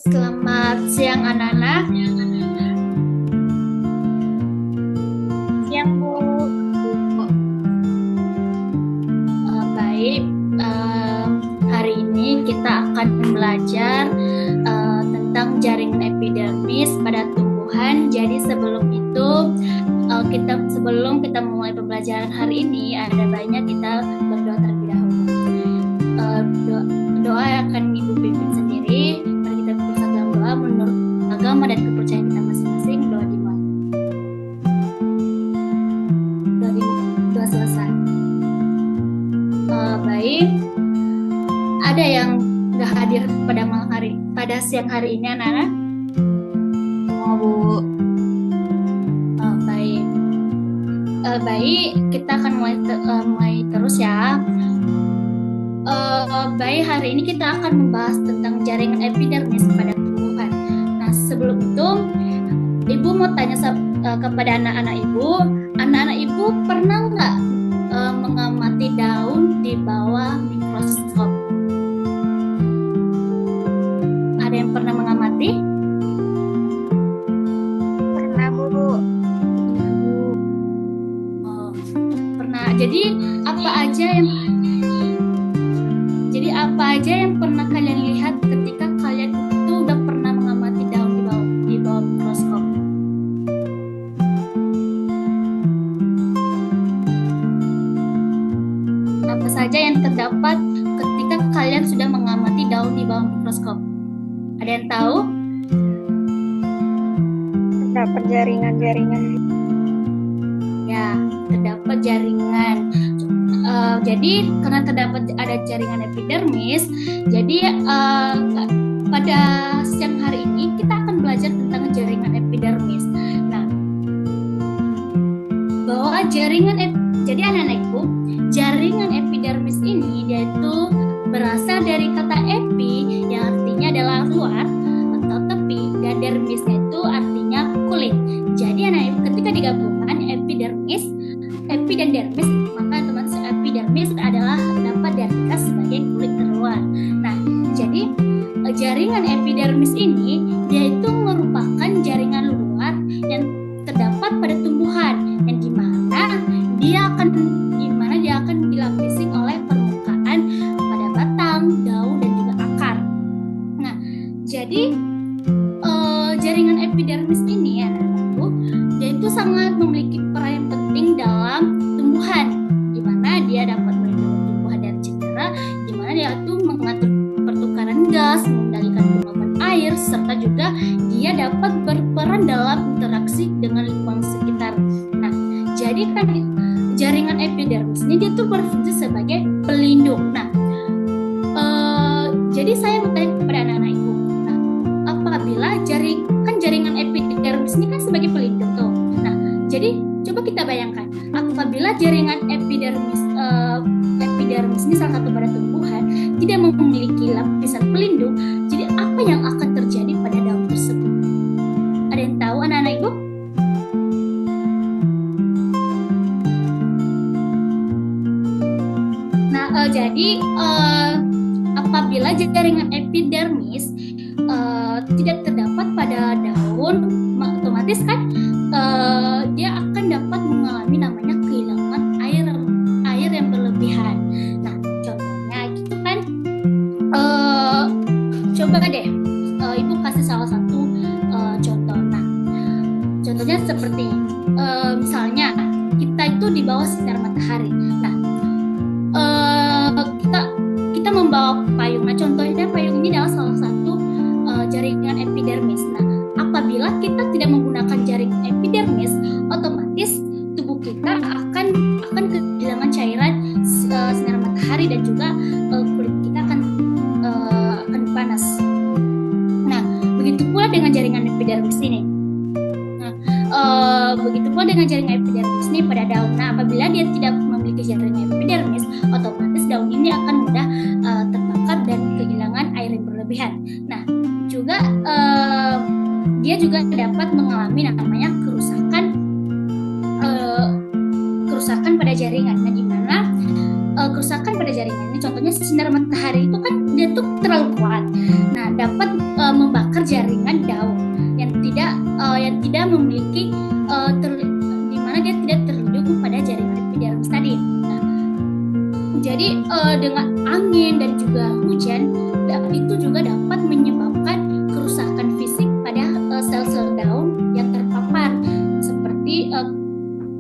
Selamat siang anak-anak. Siang, Bu. Baik, hari ini kita akan belajar tentang jaringan epidermis pada tumbuhan. Jadi sebelum kita mulai pembelajaran hari ini, ada baiknya kita berdoa terlebih dahulu. Doa akan Ibu pimpin sendiri. Mari kita bersama dalam doa menurut agama dan kepercayaan kita masing-masing. Doa dimulai. Doa selesai. Baik, ada yang nggak hadir pada siang hari ini anak-anak? Bu. Baik, kita akan mulai terus ya. Baik, hari ini kita akan membahas tentang jaringan epidermis pada tumbuhan. Nah, sebelum itu, Ibu mau tanya kepada anak-anak Ibu pernah nggak mengamati daun di bawah mikroskop? Ada yang pernah mengamati? Pernah, Bu. Pernah. Jadi apa aja yang pernah kalian lihat ketika kalian itu udah pernah mengamati daun di bawah mikroskop? Apa saja yang terdapat ketika kalian sudah mengamati daun di bawah mikroskop? Ada yang tahu? Terdapat jaringan-jaringan. Ya, terdapat jaringan. Jadi karena terdapat ada jaringan epidermis, jadi pada siang hari ini kita akan belajar tentang jaringan epidermis. Nah, bahwa jadi anak-anakku, jaringan epidermis ini yaitu berasal dari kata epi yang artinya adalah luar atau tepi, dan dermisnya itu artinya kulit. Jadi anak-anakku, ketika digabungkan epi dan dermis, maka otomatis epidermis adalah dapat diartikan sebagai kulit terluar. Nah, jadi jaringan epidermis ini yaitu merupakan jaringan luar yang terdapat pada tumbuhan, yang dimana dia akan dilapisi oleh permukaan pada batang, daun, dan juga akar. Nah, jadi jaringan epidermis ini anak-anakku, yaitu sangat memiliki peran yang penting dalam tumbuhan, di mana dia dapat melindungi tumbuhan dari cedera, di mana dia itu mengatur pertukaran gas, mengendalikan penguapan air, serta juga dia dapat berperan dalam interaksi dengan lingkungan sekitar. Nah, jadi kan jaringan epidermis ini dia tuh berfungsi sebagai pelindung. Nah, jadi saya bertanya kepada anak-anak Ibu, nah, apabila jaringan epidermis ini kan sebagai pelindung tuh. Nah, jadi coba kita bayangkan, apabila jaringan epidermis ini salah satu pada tumbuhan tidak memiliki lapisan pelindung, jadi apa yang akan terjadi pada daun tersebut? Ada yang tahu anak-anak Ibu? Nah, jadi apabila jaringan epidermis tidak terdapat pada daun, otomatis kan dia akan dapat mengalami namanya kehilangan air yang berlebihan. Nah, contohnya gitu kan, coba deh Ibu kasih salah satu contoh. Nah, contohnya seperti misalnya kita itu di bawah sinar matahari. Nah, kita membawa payung. Nah, contohnya payung ini adalah salah satu jaringan epidermis. Nah, apabila kita tidak menggunakan jaringan epidermis, otomatis tubuh kita akan kehilangan cairan sinar matahari, dan juga kulit kita akan panas. Nah, begitu pula dengan jaringan epidermis ini. Pada daun. Nah, apabila dia tidak memiliki jaringan epidermis, otomatis daun ini akan mudah terbakar dan kehilangan air yang berlebihan. Nah, juga dia juga dapat mengalami namanya kerusakan pada jaringan. Nah, di mana kerusakan pada jaringan ini contohnya sinar matahari itu kan dia tuh terlalu kuat. Nah, dapat membakar jaringan daun yang tidak memiliki di mana dia tidak terlindung pada jaringan epidermis tadi. Nah, jadi dengan angin dan juga hujan itu juga dapat menyebabkan kerusakan fisik pada sel-sel daun yang terpapar, seperti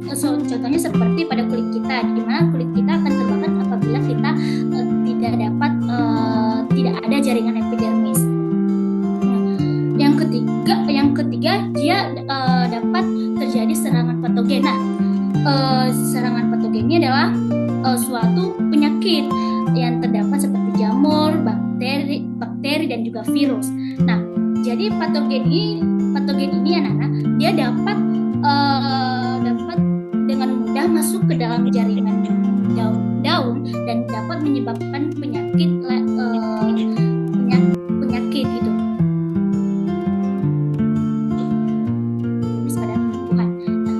contohnya seperti pada kulit kita, di mana kulit kita akan terbakar apabila kita tidak ada jaringan epidermis. Nah, yang ketiga dia dapat terjadi serangan patogen. Nah, serangan patogen ini adalah suatu penyakit yang terdapat seperti jamur, bakteri dan juga virus. Nah, jadi patogen ini anak-anak dia dapat dengan mudah masuk ke dalam jaringan daun dan dapat menyebabkan penyakit gitu. Pada tumbuhan. Nah,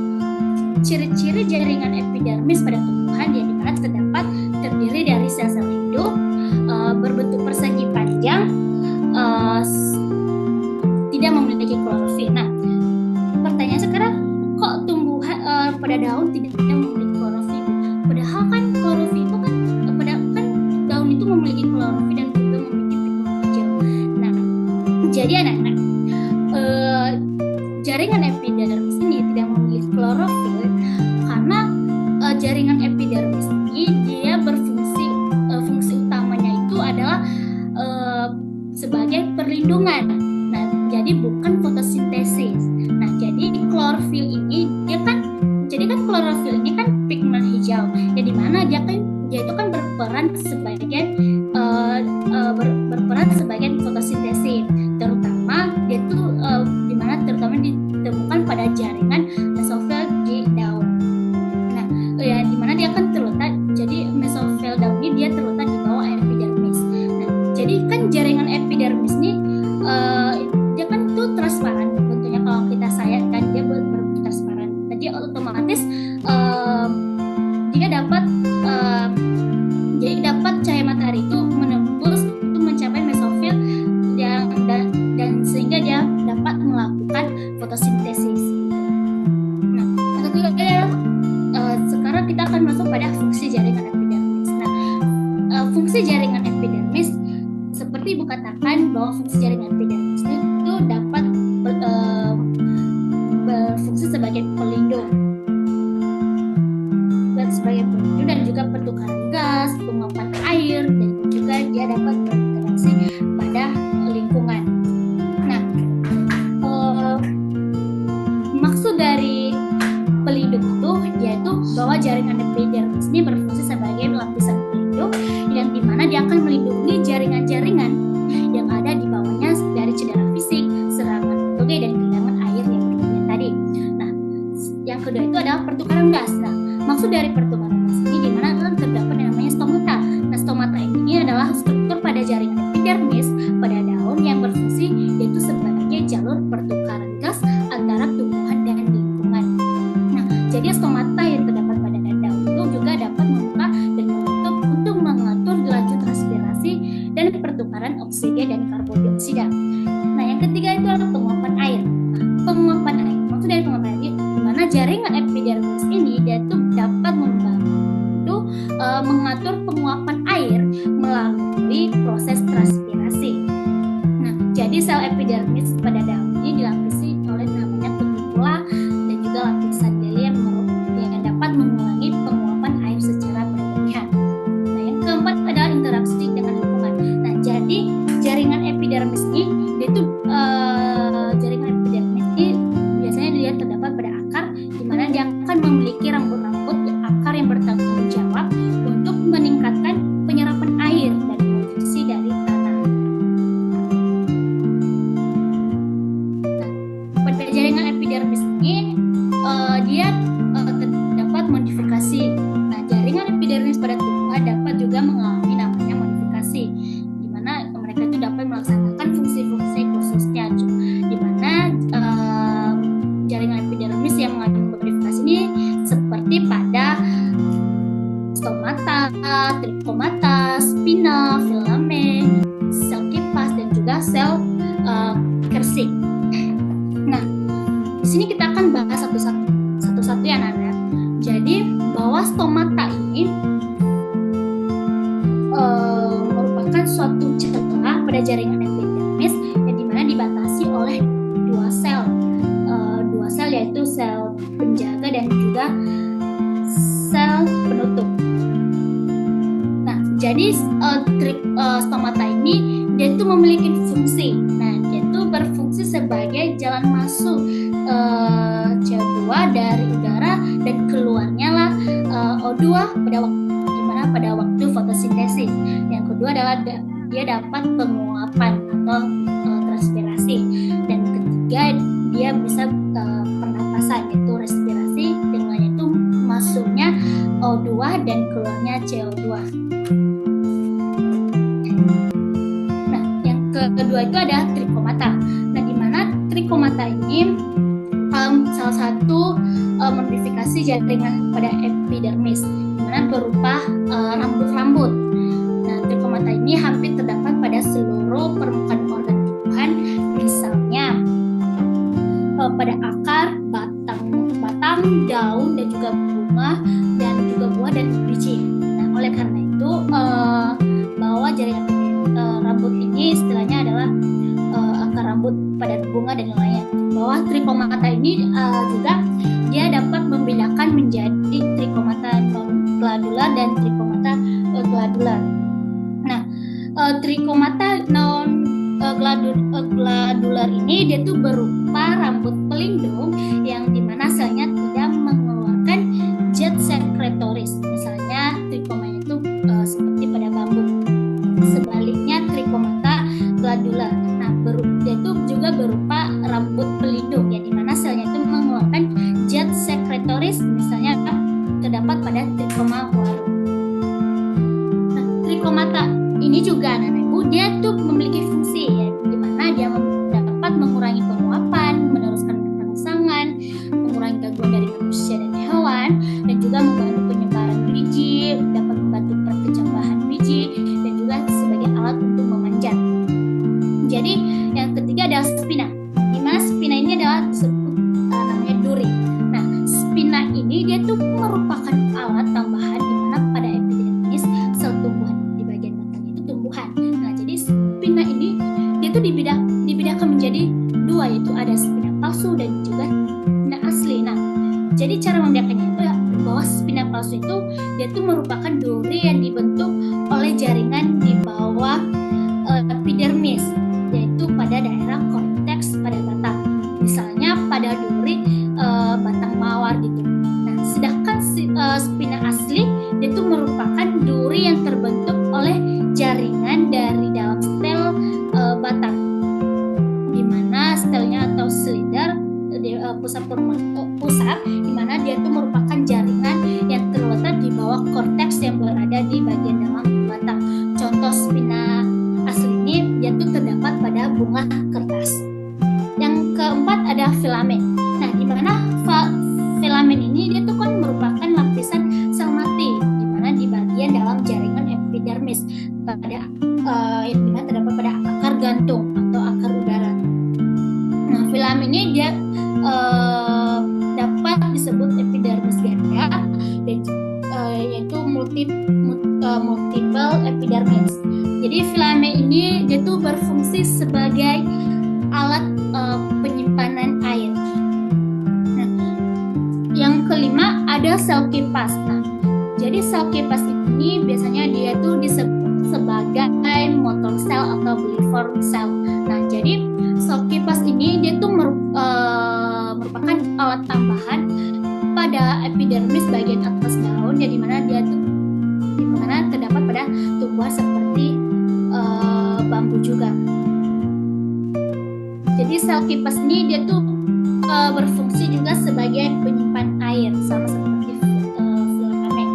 ciri-ciri jaringan epidermis pada tumbuhan yang dimana terdapat terdiri dari sel-sel hidup berbentuk persegi panjang, tidak memiliki klorofil. Nah, pertanyaan sekarang, kok tumbuhan pada daun tidak memiliki klorofil? Padahal kan klorofil itu kan daun itu memiliki klorofil dan juga memiliki pigmen hijau. Nah, jadi anak-anak, jaringan epidermis ini tidak memiliki klorofil karena jaringan epidermis ini dia fungsi utamanya itu adalah sebagai perlindungan. Nah, jadi bukan fotosintesis. Nah, jadi klorofil ini klorofil ini kan pigmen hijau. Ya di mana dia itu kan berperan sebagai fotosintesis. Terutama dia itu terutama ditemukan pada jaringan mesofil di daun. Nah, ya di mana dia kan terletak. Jadi mesofil daun ini dia terletak di bawah epidermis. Nah, jadi kan jaringan epidermis ini dia kan tuh transparan bentuknya. Kalau kita sayangkan dia berbentuk transparan. Jadi otomatis dia dapat cahaya matahari itu menembus untuk mencapai mesofil dan sehingga dia dapat melakukan fotosintesis. Nah, yang kedua adalah sekarang kita akan masuk pada fungsi jaringan epidermis. Nah, fungsi jaringan epidermis seperti Ibu katakan bahwa fungsi jaringan epidermis itu dapat berfungsi sebagai pelindung dan juga pertukaran gas, penguapan air, dan juga dia dapat berinteraksi pada lingkungan. Nah, maksud dari pelindung itu yaitu bahwa jaringan epidermis ini berfungsi sebagai lapisan pelindung yang dimana dia akan melindungi jaringan-jaringan yang ada di bawahnya dari cedera fisik, serangan patogen dan kehilangan air yang berlebihan tadi. Nah, yang kedua itu adalah pertukaran gas. Nah, maksud dari pertukaran gas ini di mana terdapat yang namanya stomata. Nah, stomata ini adalah struktur pada jaringan epidermis pada daun yang berfungsi yaitu sebagai jalur pertukaran gas antara tumbuhan dan lingkungan. Nah, jadi stomata yang terdapat pada daun itu juga dapat membuka dan menutup untuk mengatur laju transpirasi dan pertukaran oksigen dan karbon dioksida. Nah, yang ketiga itu adalah penguapan air. Nah, penguapan air, maksud dari penguapan air di mana jaringan epidermis ini dia itu dapat membantu mengatur penguapan air melalui proses transpirasi. Nah, jadi sel epidermis pada daun ini dilapisi oleh namanya kutikula dan juga lapisan jeli yang dapat mengurangi penguapan air secara berlebihan. Nah, yang keempat adalah interaksi dengan lingkungan. Nah, jadi jaringan epidermis ini biasanya dia terdapat pada akar, di mana dia akan memiliki rambut-rambut akar yang bertanggung jawab untuk meningkatkan penyerapan air dan nutrisi dari tanah. juga sel Kersig. Nah, di sini kita akan bahas satu-satu ya anak-anak. Jadi bahwa stomata ini merupakan suatu celah pada jaringan epidermis yang dimana dibatasi oleh dua sel yaitu sel penjaga dan juga sel penutup. Nah, jadi stomata ini dia itu memiliki fungsi. Nah, dia itu berfungsi sebagai jalan masuk CO2 dari udara dan keluarnya lah O2 pada waktu fotosintesis. Yang kedua adalah dia dapat penguapan atau transpirasi, dan ketiga dia bisa pernapasan yaitu respirasi, dengan itu masuknya O2 dan keluarnya CO2. Nah, yang kedua itu ada trikomata. Nah, di mana trikomata ini salah satu modifikasi jaringan pada epidermis, di mana berupa rambut-rambut. Nah, trikomata ini hampir terdapat pada seluruh permukaan organ tubuhan, misalnya pada akar, batang, daun, dan juga bunga, dan juga buah dan biji. Nah, oleh karena itu bahwa jaringan rambut ini istilahnya adalah akar rambut pada bunga dan lainnya. Bahwa trikomata ini juga dia dapat membedakan menjadi trikomata non-gladular dan trikomata gladular. Nah, trikomata non-gladular ini dia tuh berupa rambut pelindung yang dimana selnya tidak mengeluarkan jet sekretoris. Misalnya trikomanya itu seperti pada bambu. Sebaliknya trikomata gladular. Nah, dia itu juga berupa rambut pelindung yang dimana selnya itu mengeluarkan jet sekretoris, misalnya terdapat pada trikoma waru. Nah, trikomata ini juga anak-anak ibu dia tuh memiliki fungsi ya, dimana dia dapat mengurangi penguapan, meneruskan rangsangan, mengurangi gangguan dari manusia dan hewan, dan juga membantu penyebaran biji, dapat membantu perkecambahan biji, dan juga sebagai alat untuk memanjat. Jadi yang ketiga adalah spina, di mana spina ini adalah disebut namanya duri. Nah, spina ini dia tuh merupakan alat tambahan di mana pada epidermis sel tumbuhan di bagian batang itu tumbuhan. Nah, jadi spina ini dia tuh dibedakan menjadi dua, yaitu ada spina palsu dan juga spina asli. Nah, jadi cara membedakannya itu ya, bahwa spina palsu itu dia tuh merupakan duri yang dibentuk oleh jaringan di bawah epidermis, yaitu pada daerah korteks pada batang, misalnya pada duri batang mawar gitu. Nah, sedangkan spina asli itu merupakan duri yang terbentuk oleh jaringan dari dalam stel batang, di mana stelnya atau silinder pusat di mana dia itu merupakan jaringan yang terletak di bawah korteks yang berada di bagian dalam batang. Contoh spina asli ini dia itu terdapat pada bunga kertas. Yang keempat ada filamen. Nah, di mana filamen ini dia itu kan merupakan lapisan sel mati di mana di bagian dalam jaringan epidermis pada yang dimana terdapat pada akar gantung atau akar udara. Nah, filamen ini dia dapat disebut epidermis ganda dan yaitu multiple epidermis. Jadi filamen ini dia tuh berfungsi sebagai alat penyimpanan air. Nah, yang kelima ada sel kipas. Nah, jadi sel kipas ini biasanya dia tuh disebut sebagai motor sel atau biliform sel. Nah, jadi sel kipas ini dia tuh merupakan alat tambahan pada epidermis bagian atas daun, ya dimana dia tuh dimana terdapat pada tumbuhan seperti bambu juga. Jadi sel kipas ini dia tuh berfungsi juga sebagai penyimpan air sama seperti filamen.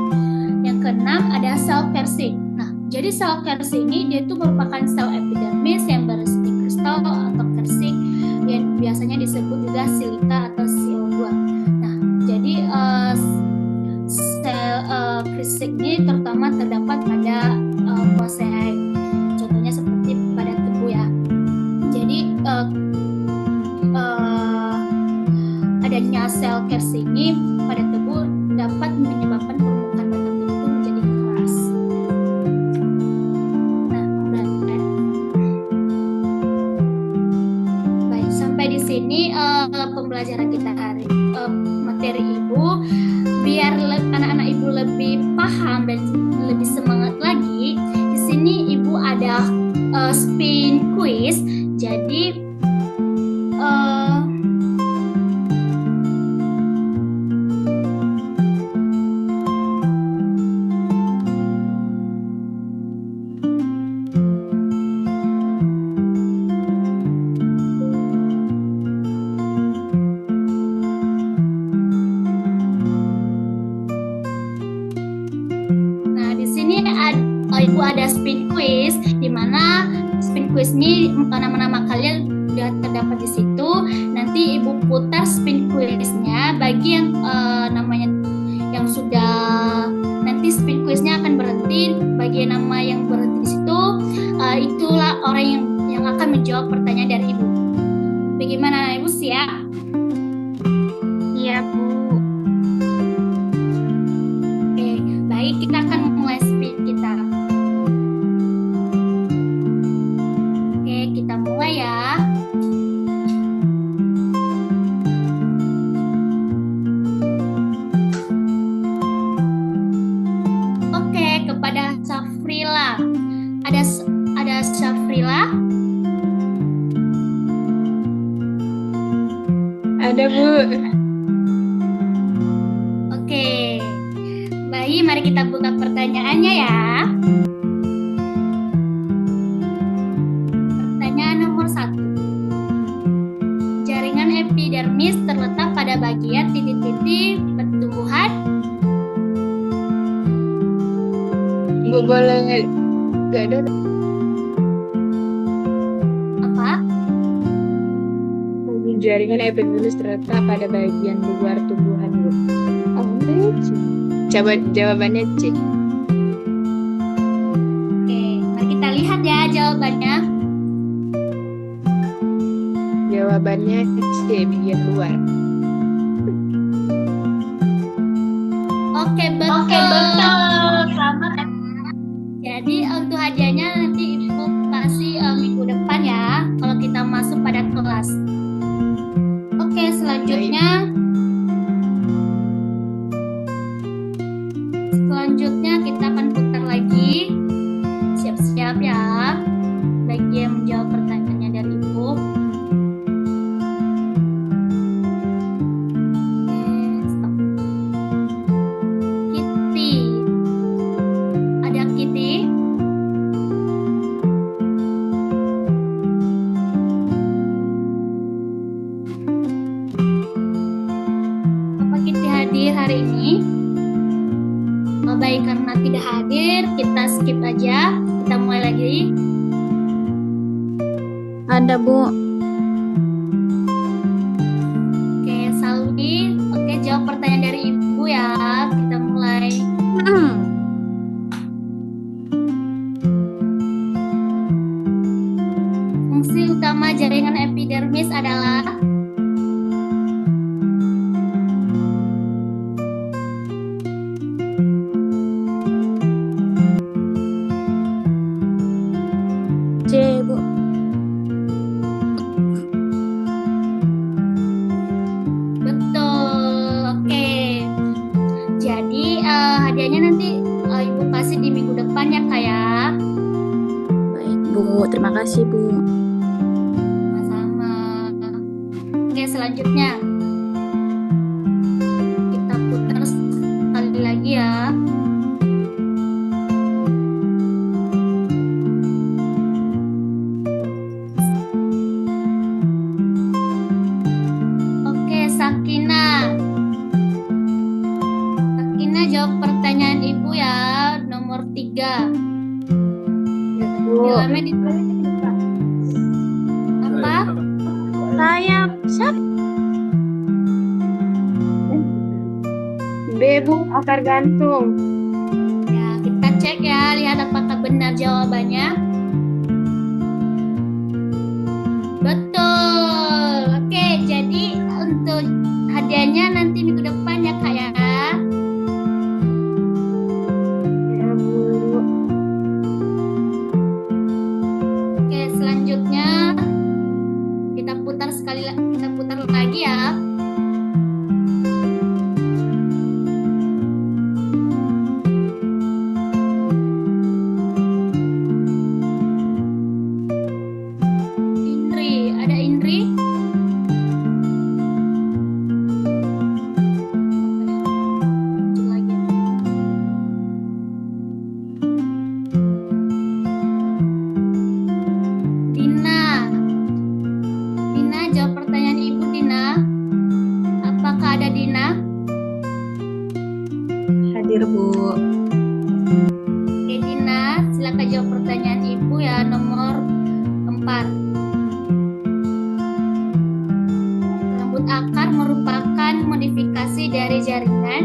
Yang keenam ada sel Kersig. Nah, jadi sel Kersig ini dia tuh merupakan sel epidermis yang berisi kristal atau Kersig yang biasanya disebut juga silika atau CO2. Nah, jadi sel Kersig ini terutama terdapat pada Poaceae. Contohnya seperti pada tebu ya. air seni pada tubuh dapat menyebabkan permukaan pada tubuh menjadi keras. Nah, baik, sampai di sini pembelajaran kita hari materi Ibu. Biar anak-anak Ibu lebih paham dan lebih semangat lagi, di sini Ibu ada spin quiz. Jadi Ibu ada spin quiz, di mana spin quiz ini nama-nama kalian sudah terdapat di situ. Nanti Ibu putar spin quiznya bagi yang namanya yang sudah, nanti spin quiznya akan berhenti bagi nama yang berhenti di situ. Itulah orang yang akan menjawab pertanyaan dari Ibu. Bagaimana Ibu, siap? Iya, Bu. Oke, baik, kita akan mulai spin kita. Kita mulai ya. Oke, kepada Syafrila. Ada Syafrila? Ada, Bu. Oke. Baik, mari kita buka pertanyaannya ya. Epidermis terletak pada bagian titik-titik pertumbuhan. Bu, boleh gak ada? Apa? Jaringan epidermis terletak pada bagian luar tumbuhan, Bu. Oh, coba jawabannya, Cik. Oke, mari kita lihat ya jawabannya. Jawabannya C, bagian luar. Oke, betul. Selamat. Jadi untuk hadiahnya nanti Ibu kasih minggu depan ya, kalau kita masuk pada kelas. Oke, selanjutnya kita akan putar lagi. Siap-siap ya bagi yang menjawab pertanyaannya dari Ibu. Hari ini baik, karena tidak hadir kita skip aja, kita mulai lagi. Ada, Bu. Oke, Salwi, oke, jawab pertanyaan dari Ibu ya, kita mulai. Fungsi utama jaringan epidermis adalah Bu. Betul. Oke. Jadi hadiahnya nanti Ibu kasih di minggu depan ya, Kak ya. Baik, Bu. Terima kasih, Bu. Sama-sama. Oke, selanjutnya kita putar sekali lagi ya. Sakina jawab pertanyaan Ibu ya, nomor 3. Apa? Saya siap. B, Bu, akar gantung. Ya, kita cek ya, lihat apakah benar jawabannya. Betul. Oke, jadi untuk hadiahnya nanti kita putar lagi ya. Indri, ada Indri? Oke, lagi. Dina, jawab pertanyaan Ibu Dina. Apakah ada Dina? Hadir, Bu. Oke Dina, silakan jawab pertanyaan Ibu ya, nomor 4. Rambut akar merupakan modifikasi dari jaringan.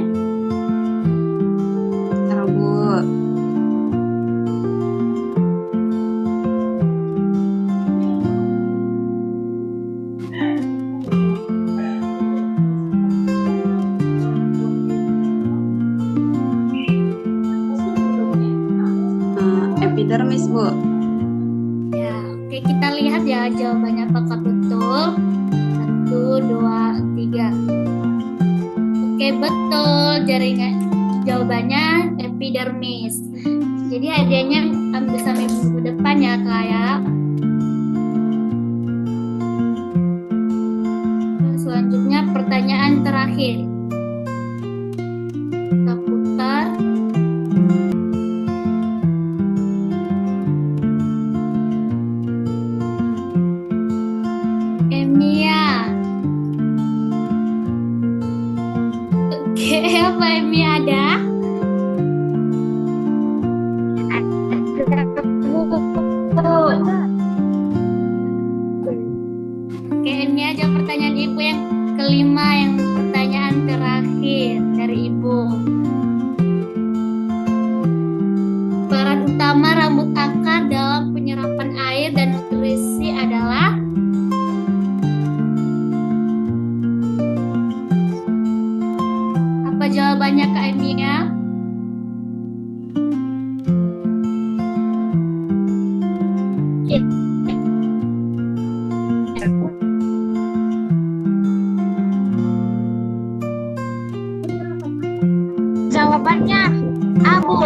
Tahu, Bu. Epidermis, Bu. Ya, oke kita lihat ya jawabannya apakah betul. 1, 2, 3. Oke betul, jawabannya epidermis. Jadi hadiahnya ambil sampai minggu depan ya Kak ya. Selanjutnya pertanyaan terakhir. Kita putar. Emia. Oke, apa Emia ada? Oke, Emia jawab pertanyaan Ibu yang kelima, yang pertanyaan terakhir dari Ibu. Peran utama rambut akar dalam penyerapan air dan nutrisi adalah? Apa jawabannya Kak Emia? Jawabannya Abu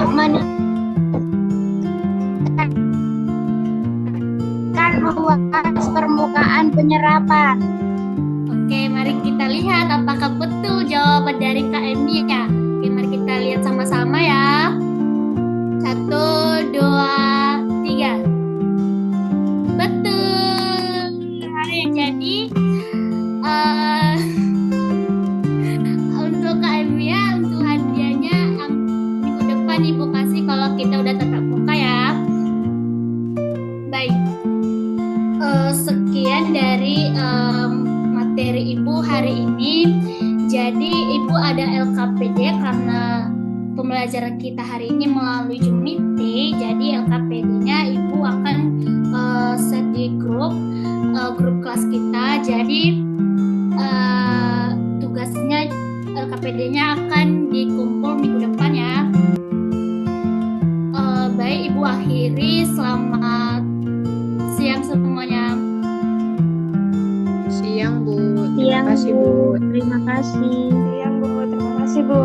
kan luas permukaan penyerapan. Oke, mari kita lihat apakah betul jawaban dari Kak Emia. Oke, mari kita lihat sama-sama ya. 1, 2, 3. Betul. Jadi untuk Kak Emia, untuk hadiahnya minggu depan Ibu kasih kalau kita udah tatap muka ya. Baik. Sekian dari materi Ibu hari ini. Jadi Ibu ada LKPD karena pembelajaran kita hari ini melalui Zoom meeting. Jadi LKPD-nya Ibu akan set di grup kelas kita. Jadi tugasnya LKPD-nya akan dikumpul minggu depan ya. Baik Ibu akhiri, selamat siang semuanya. Siang, Bu. Siang, Terima kasih, Bu. Terima kasih. Siang, Bu. Terima kasih, Bu.